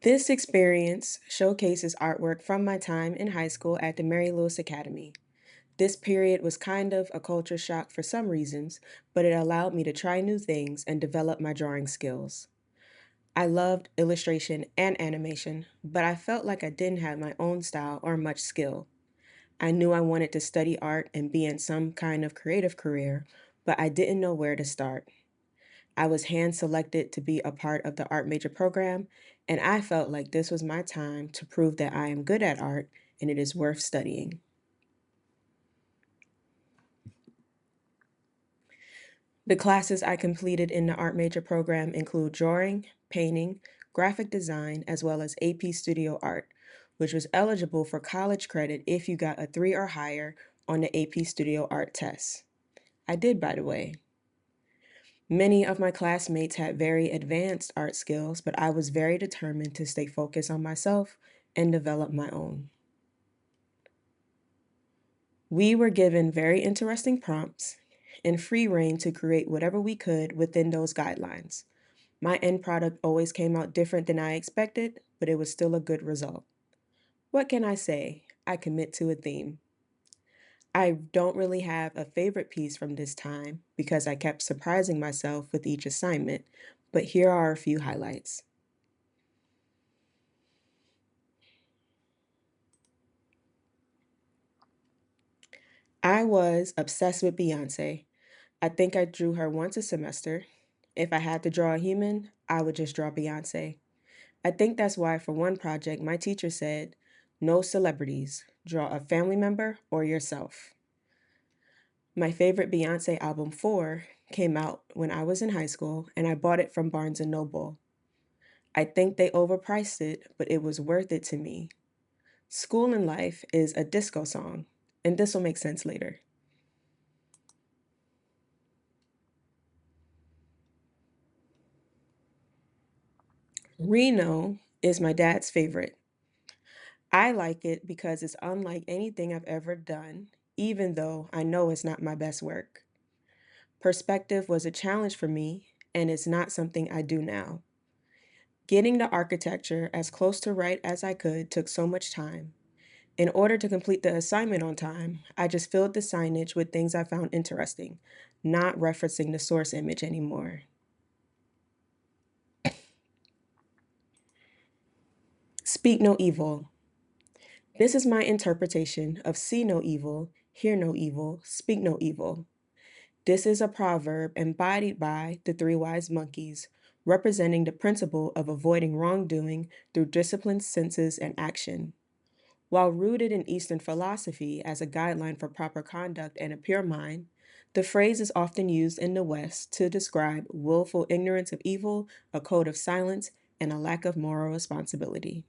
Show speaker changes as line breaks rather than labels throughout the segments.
This experience showcases artwork from my time in high school at the Mary Lewis Academy. This period was kind of a culture shock for some reasons, but it allowed me to try new things and develop my drawing skills. I loved illustration and animation, but I felt like I didn't have my own style or much skill. I knew I wanted to study art and be in some kind of creative career, but I didn't know where to start. I was hand selected to be a part of the art major program, and I felt like this was my time to prove that I am good at art and it is worth studying. The classes I completed in the art major program include drawing, painting, graphic design, as well as AP Studio Art, which was eligible for college credit if you got a 3 or higher on the AP Studio Art test. I did, by the way. Many of my classmates had very advanced art skills, but I was very determined to stay focused on myself and develop my own. We were given very interesting prompts and free rein to create whatever we could within those guidelines. My end product always came out different than I expected, but it was still a good result. What can I say? I commit to a theme. I don't really have a favorite piece from this time because I kept surprising myself with each assignment, but here are a few highlights. I was obsessed with Beyonce. I think I drew her once a semester. If I had to draw a human, I would just draw Beyonce. I think that's why, for one project, my teacher said, no celebrities, draw a family member or yourself. My favorite Beyonce album, 4, came out when I was in high school, and I bought it from Barnes& and Noble. I think they overpriced it, but it was worth it to me. School and Life is a disco song, and this will make sense later. Reno is my dad's favorite. I like it because it's unlike anything I've ever done, even though I know it's not my best work. Perspective was a challenge for me, and it's not something I do now. Getting the architecture as close to right as I could took so much time. In order to complete the assignment on time, I just filled the signage with things I found interesting, not referencing the source image anymore. Speak no evil. This is my interpretation of see no evil, hear no evil, speak no evil. This is a proverb embodied by the three wise monkeys, representing the principle of avoiding wrongdoing through disciplined senses and action. While rooted in Eastern philosophy as a guideline for proper conduct and a pure mind, the phrase is often used in the West to describe willful ignorance of evil, a code of silence, and a lack of moral responsibility.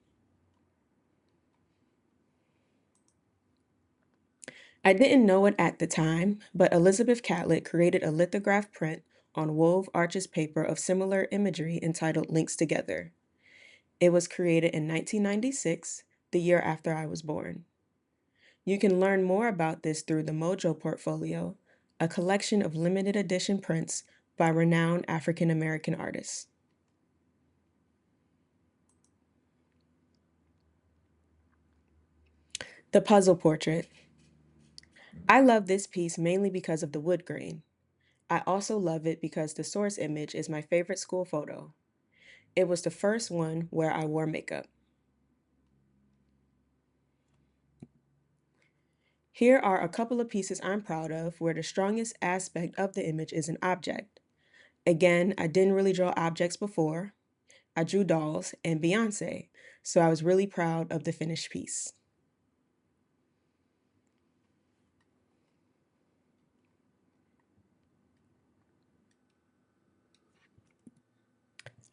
I didn't know it at the time, but Elizabeth Catlett created a lithograph print on wove arches paper of similar imagery entitled Links Together. It was created in 1996, the year after I was born. You can learn more about this through the Mojo Portfolio, a collection of limited edition prints by renowned African American artists. The puzzle portrait. I love this piece mainly because of the wood grain. I also love it because the source image is my favorite school photo. It was the first one where I wore makeup. Here are a couple of pieces I'm proud of where the strongest aspect of the image is an object. Again, I didn't really draw objects before. I drew dolls and Beyonce, so I was really proud of the finished piece.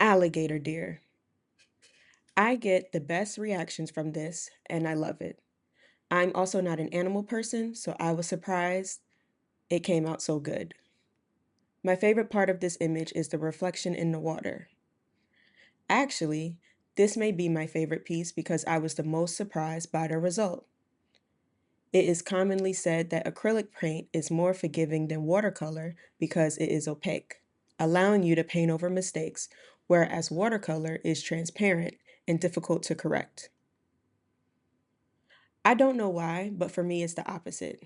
Alligator deer. I get the best reactions from this, and I love it. I'm also not an animal person, so I was surprised it came out so good. My favorite part of this image is the reflection in the water. Actually, this may be my favorite piece because I was the most surprised by the result. It is commonly said that acrylic paint is more forgiving than watercolor because it is opaque, allowing you to paint over mistakes, whereas watercolor is transparent and difficult to correct. I don't know why, but for me, it's the opposite.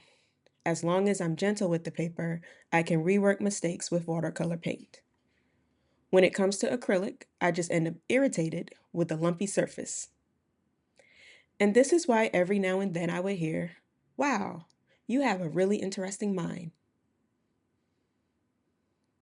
As long as I'm gentle with the paper, I can rework mistakes with watercolor paint. When it comes to acrylic, I just end up irritated with the lumpy surface. And this is why every now and then I would hear, "Wow, you have a really interesting mind."